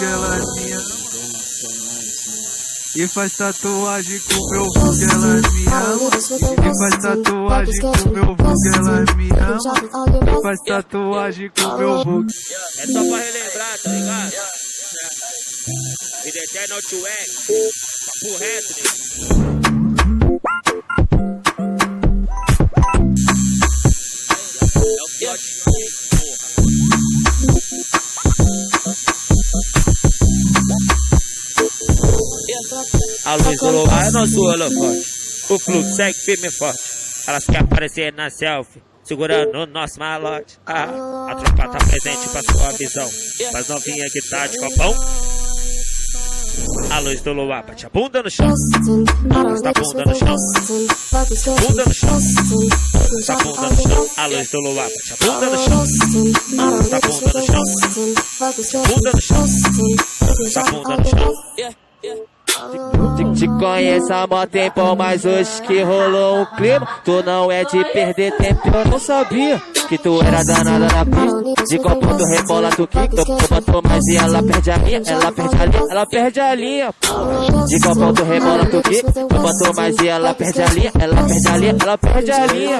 que ela me ama. E faz tatuagem com o meu vulgo, ela me ama. E faz tatuagem com o meu vulgo, ela me ama. E faz tatuagem com o meu vulgo. É só pra relembrar, tá ligado? Vida eterna to X, papo reto, né? É o plot, porra. A luz do lugar é nosso elefante. O fluxo segue firme e forte. Elas querem aparecer na selfie, segurando o nosso malote. A tropa tá presente pra sua visão, mas novinha que tá de copão. A luz do luar bate a bunda no chão. A luz da bunda no chão. Bunda no chão. Da bunda no chão. A luz do luar bate a bunda no chão. A luz da bunda no chão. Bunda no chão. Da bunda no chão. Te conheço há mó tempo, mas hoje que rolou um clima. Tu não é de perder tempo, eu não sabia que tu era danada na pista. De copo tu rebola, tu quica, tu botou mais e ela perde a linha. Ela perde a linha, ela perde a linha. De copo tu rebola, tu quica, tu botou mais e ela perde a linha. Ela perde a linha, ela perde a linha.